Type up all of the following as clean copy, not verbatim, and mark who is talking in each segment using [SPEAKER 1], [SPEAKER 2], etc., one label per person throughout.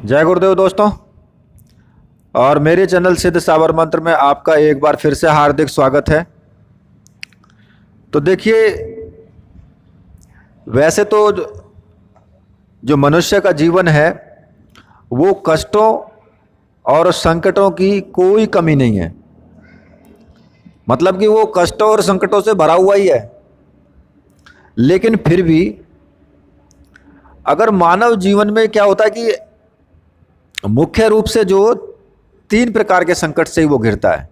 [SPEAKER 1] जय गुरुदेव दोस्तों। और मेरे चैनल सिद्ध सावर मंत्र में आपका एक बार फिर से हार्दिक स्वागत है। तो देखिए, वैसे तो जो मनुष्य का जीवन है वो कष्टों और संकटों की कोई कमी नहीं है। मतलब कि वो कष्टों और संकटों से भरा हुआ ही है। लेकिन फिर भी अगर मानव जीवन में क्या होता है कि मुख्य रूप से जो 3 प्रकार के संकट से ही वो घिरता है।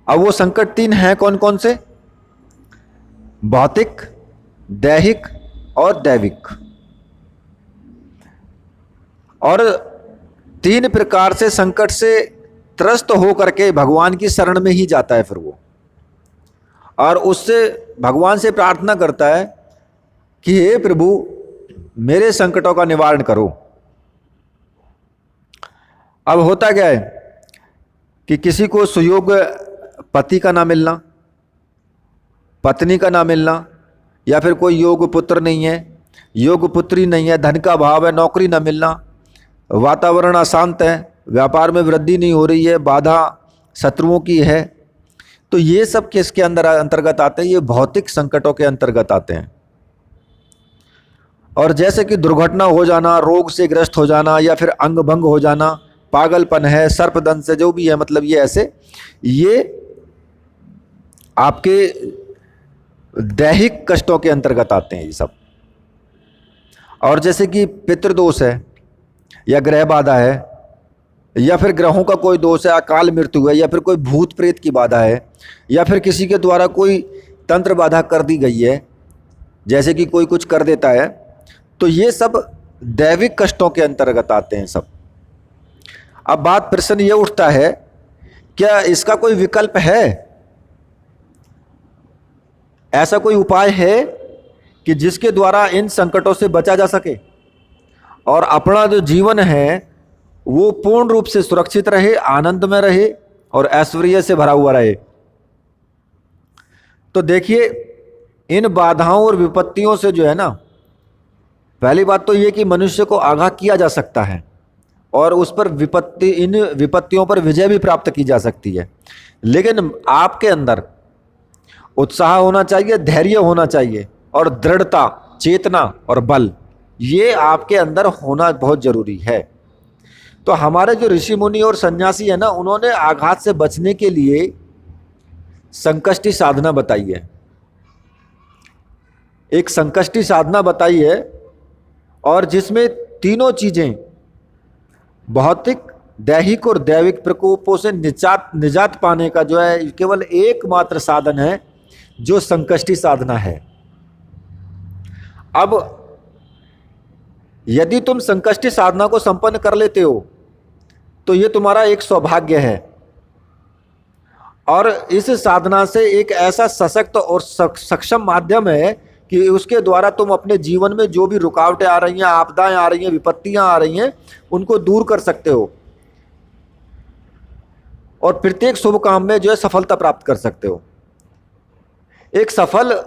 [SPEAKER 1] अब वो संकट 3 हैं, कौन कौन से? भौतिक, दैहिक और दैविक। और 3 प्रकार से संकट से त्रस्त होकर के भगवान की शरण में ही जाता है फिर वो, और उससे भगवान से प्रार्थना करता है कि हे प्रभु, मेरे संकटों का निवारण करो। अब होता क्या है कि किसी को सुयोग्य पति का ना मिलना, पत्नी का ना मिलना, या फिर कोई योग्य पुत्र नहीं है, योग्य पुत्री नहीं है, धन का अभाव है, नौकरी ना मिलना, वातावरण अशांत है, व्यापार में वृद्धि नहीं हो रही है, बाधा शत्रुओं की है। तो ये सब किसके अंतर्गत आते हैं? ये भौतिक संकटों के अंतर्गत आते हैं। और जैसे कि दुर्घटना हो जाना, रोग से ग्रस्त हो जाना, या फिर अंग भंग हो जाना, पागलपन है, सर्पदंश से जो भी है, मतलब ये ऐसे ये आपके दैहिक कष्टों के अंतर्गत आते हैं ये सब। और जैसे कि पितृदोष है, या ग्रह बाधा है, या फिर ग्रहों का कोई दोष है, अकाल मृत्यु है, या फिर कोई भूत प्रेत की बाधा है, या फिर किसी के द्वारा कोई तंत्र बाधा कर दी गई है, जैसे कि कोई कुछ कर देता है, तो ये सब दैविक कष्टों के अंतर्गत आते हैं सब। अब बात प्रश्न ये उठता है, क्या इसका कोई विकल्प है? ऐसा कोई उपाय है कि जिसके द्वारा इन संकटों से बचा जा सके और अपना जो जीवन है वो पूर्ण रूप से सुरक्षित रहे, आनंद में रहे और ऐश्वर्य से भरा हुआ रहे? तो देखिए, इन बाधाओं और विपत्तियों से जो है ना, पहली बात तो ये कि मनुष्य को आगाह किया जा सकता है और उस पर इन विपत्तियों पर विजय भी प्राप्त की जा सकती है। लेकिन आपके अंदर उत्साह होना चाहिए, धैर्य होना चाहिए, और दृढ़ता, चेतना और बल, ये आपके अंदर होना बहुत जरूरी है। तो हमारे जो ऋषि मुनि और सन्यासी है ना, उन्होंने आघात से बचने के लिए संकष्टी साधना बताई है। एक संकष्टी साधना बताई है, और जिसमें तीनों चीजें, भौतिक, दैहिक और दैविक प्रकोपों से निजात पाने का जो है केवल एकमात्र साधन है, जो संकष्टी साधना है। अब यदि तुम संकष्टी साधना को संपन्न कर लेते हो तो ये तुम्हारा एक सौभाग्य है, और इस साधना से एक ऐसा सशक्त और सक्षम माध्यम है कि उसके द्वारा तुम अपने जीवन में जो भी रुकावटें आ रही हैं, आपदाएं आ रही हैं, विपत्तियां आ रही हैं, उनको दूर कर सकते हो और प्रत्येक शुभ काम में जो है सफलता प्राप्त कर सकते हो। एक सफल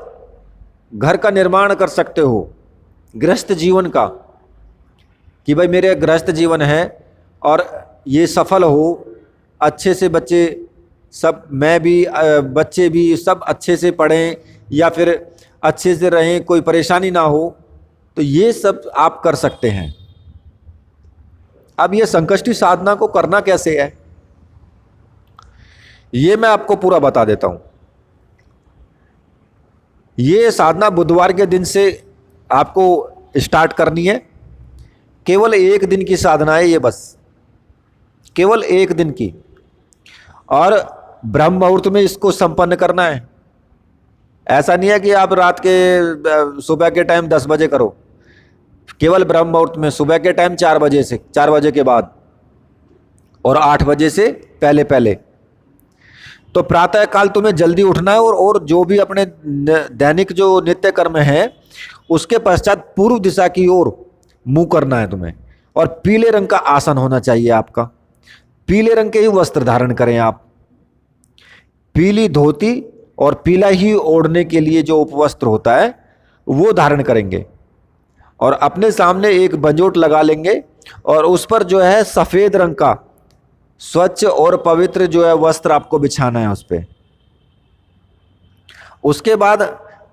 [SPEAKER 1] घर का निर्माण कर सकते हो, गृहस्थ जीवन का, कि भाई मेरे गृहस्थ जीवन है और ये सफल हो, अच्छे से बच्चे सब, मैं भी, बच्चे भी सब अच्छे से पढ़ें या फिर अच्छे से रहें, कोई परेशानी ना हो, तो ये सब आप कर सकते हैं। अब ये संकष्टी साधना को करना कैसे है, ये मैं आपको पूरा बता देता हूं। ये साधना बुधवार के दिन से आपको स्टार्ट करनी है। केवल 1 दिन की साधना है ये, बस केवल 1 दिन की, और ब्रह्म मुहूर्त में इसको संपन्न करना है। ऐसा नहीं है कि आप रात के सुबह के टाइम 10 बजे करो, केवल ब्रह्म मुहूर्त में, सुबह के टाइम 4 बजे से, 4 बजे के बाद, और 8 बजे से पहले पहले। तो प्रातः काल तुम्हें जल्दी उठना है, और जो भी अपने दैनिक जो नित्य कर्म है उसके पश्चात पूर्व दिशा की ओर मुंह करना है तुम्हें, और पीले रंग का आसन होना चाहिए आपका। पीले रंग के ही वस्त्र धारण करें आप, पीली धोती और पीला ही ओढ़ने के लिए जो उपवस्त्र होता है वो धारण करेंगे। और अपने सामने एक बंजोट लगा लेंगे और उस पर जो है सफ़ेद रंग का स्वच्छ और पवित्र जो है वस्त्र आपको बिछाना है उस पर। उसके बाद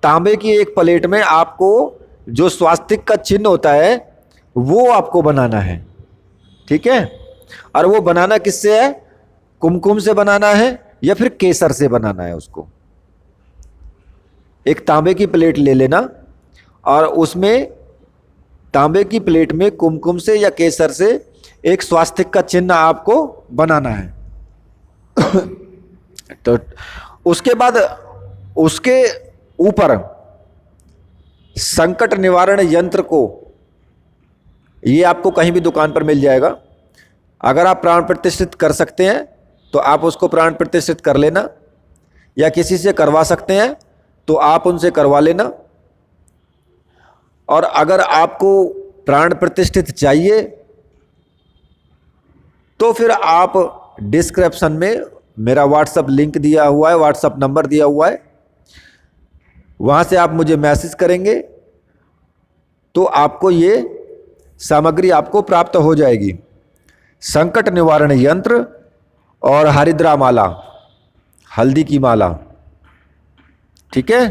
[SPEAKER 1] तांबे की एक प्लेट में आपको जो स्वास्तिक का चिन्ह होता है वो आपको बनाना है, ठीक है। और वो बनाना किससे है? कुमकुम से बनाना है या फिर केसर से बनाना है उसको। एक तांबे की प्लेट ले लेना और उसमें तांबे की प्लेट में कुमकुम से या केसर से एक स्वास्तिक का चिन्ह आपको बनाना है। तो उसके बाद उसके ऊपर संकट निवारण यंत्र को, ये आपको कहीं भी दुकान पर मिल जाएगा। अगर आप प्राण प्रतिष्ठित कर सकते हैं तो आप उसको प्राण प्रतिष्ठित कर लेना, या किसी से करवा सकते हैं तो आप उनसे करवा लेना। और अगर आपको प्राण प्रतिष्ठित चाहिए तो फिर आप डिस्क्रिप्शन में मेरा व्हाट्सएप लिंक दिया हुआ है, व्हाट्सएप नंबर दिया हुआ है, वहाँ से आप मुझे मैसेज करेंगे तो आपको ये सामग्री आपको प्राप्त हो जाएगी। संकट निवारण यंत्र और हरिद्रा माला, हल्दी की माला, ठीक है।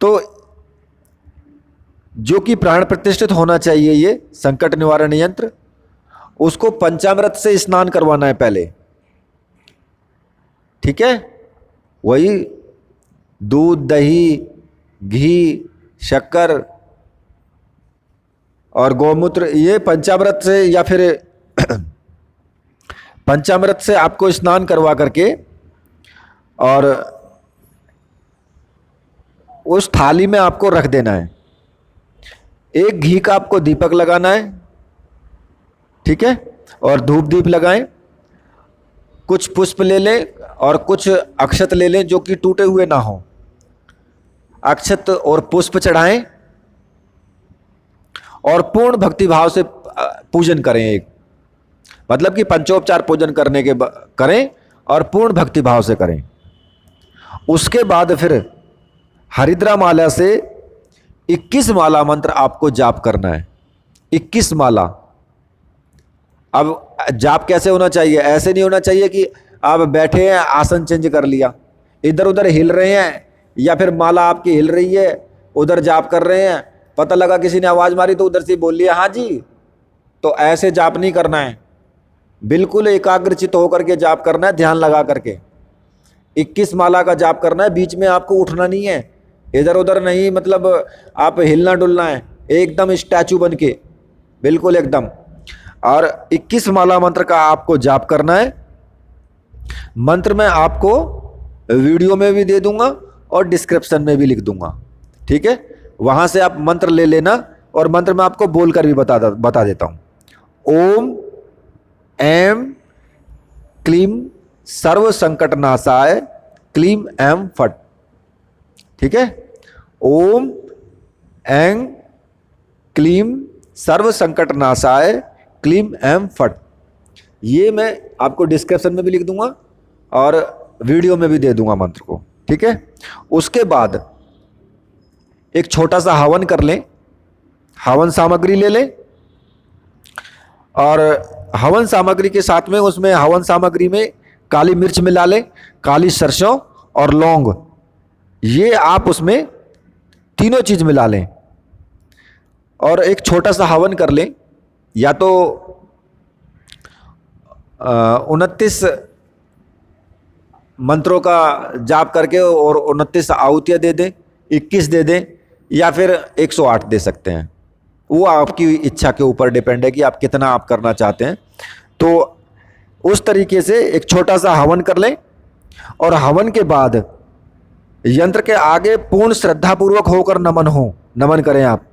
[SPEAKER 1] तो जो कि प्राण प्रतिष्ठित होना चाहिए ये संकट निवारण यंत्र, उसको पंचामृत से स्नान करवाना है पहले, ठीक है। वही दूध, दही, घी, शक्कर और गौमूत्र, ये पंचामृत से या फिर पंचामृत से आपको स्नान करवा करके और उस थाली में आपको रख देना है। एक घी का आपको दीपक लगाना है, ठीक है, और धूप दीप लगाएं। कुछ पुष्प ले लें और कुछ अक्षत ले लें जो कि टूटे हुए ना हो। अक्षत और पुष्प चढ़ाएं और पूर्ण भक्ति भाव से पूजन करें। एक मतलब कि पंचोपचार पूजन करने के करें और पूर्ण भक्ति भाव से करें। उसके बाद फिर हरिद्रा माला से 21 माला मंत्र आपको जाप करना है। 21 माला। अब जाप कैसे होना चाहिए? ऐसे नहीं होना चाहिए कि आप बैठे हैं, आसन चेंज कर लिया, इधर उधर हिल रहे हैं, या फिर माला आपकी हिल रही है, उधर जाप कर रहे हैं, पता लगा किसी ने आवाज़ मारी तो उधर से बोल लिया हाँ जी। तो ऐसे जाप नहीं करना है, बिल्कुल एकाग्रचित होकर के जाप करना है, ध्यान लगा करके 21 माला का जाप करना है। बीच में आपको उठना नहीं है, इधर उधर नहीं, मतलब आप हिलना डुलना है, एकदम स्टैचू बन के, बिल्कुल एकदम। और 21 माला मंत्र का आपको जाप करना है। मंत्र मैं आपको वीडियो में भी दे दूंगा और डिस्क्रिप्शन में भी लिख दूंगा, ठीक है। वहां से आप मंत्र ले लेना और मंत्र मैं आपको बोलकर भी बता देता हूं। ओम ऐम क्लीम सर्व संकट नाशाय क्लीम ऐम फट, ठीक है। ओम ऐं क्लीम सर्व संकट नाशाय क्लीम ऐम फट, ये मैं आपको डिस्क्रिप्शन में भी लिख दूंगा और वीडियो में भी दे दूंगा मंत्र को, ठीक है। उसके बाद एक छोटा सा हवन कर लें, हवन सामग्री ले लें और हवन सामग्री के साथ में उसमें हवन सामग्री में काली मिर्च मिला लें, काली सरसों और लौंग, ये आप उसमें तीनों चीज मिला लें और एक छोटा सा हवन कर लें। या तो 29 मंत्रों का जाप करके और 29 आहुतियाँ दे दें, 21 दे दें, या फिर 108 दे सकते हैं। वो आपकी इच्छा के ऊपर डिपेंड है कि आप कितना आप करना चाहते हैं। तो उस तरीके से एक छोटा सा हवन कर लें और हवन के बाद यंत्र के आगे पूर्ण श्रद्धापूर्वक होकर नमन करें आप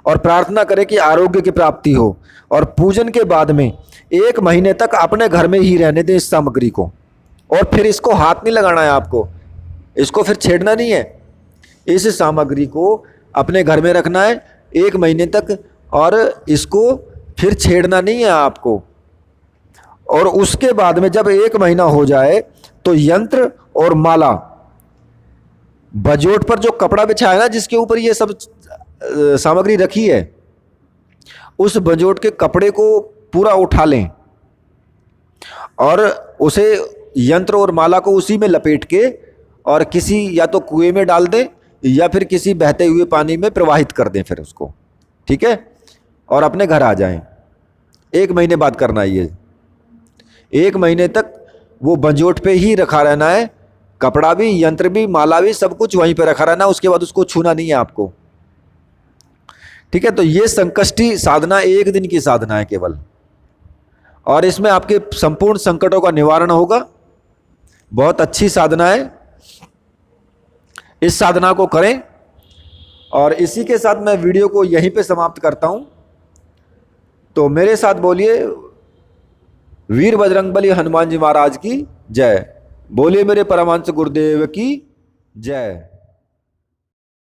[SPEAKER 1] और प्रार्थना करें कि आरोग्य की प्राप्ति हो। और पूजन के बाद में 1 महीने तक अपने घर में ही रहने दें इस सामग्री को, और फिर इसको हाथ नहीं लगाना है आपको, इसको फिर छेड़ना नहीं है। इस सामग्री को अपने घर में रखना है 1 महीने तक और इसको फिर छेड़ना नहीं है आपको। और उसके बाद में जब 1 महीना हो जाए तो यंत्र और माला बजोट पर जो कपड़ा बिछाया ना जिसके ऊपर ये सब सामग्री रखी है, उस बंजोट के कपड़े को पूरा उठा लें और उसे यंत्र और माला को उसी में लपेट के और किसी या तो कुएं में डाल दें या फिर किसी बहते हुए पानी में प्रवाहित कर दें फिर उसको, ठीक है, और अपने घर आ जाएं। 1 महीने बाद करना है ये। 1 महीने तक वो बंजोट पे ही रखा रहना है, कपड़ा भी, यंत्र भी, माला भी, सब कुछ वहीं पे रखा रहना है। उसके बाद उसको छूना नहीं है आपको, ठीक है। तो ये संकष्टी साधना 1 दिन की साधना है केवल, और इसमें आपके संपूर्ण संकटों का निवारण होगा। बहुत अच्छी साधना है, इस साधना को करें। और इसी के साथ मैं वीडियो को यहीं पे समाप्त करता हूं। तो मेरे साथ बोलिए, वीर बजरंगबली हनुमान जी महाराज की जय। बोलिए मेरे परमहंस गुरुदेव की जय।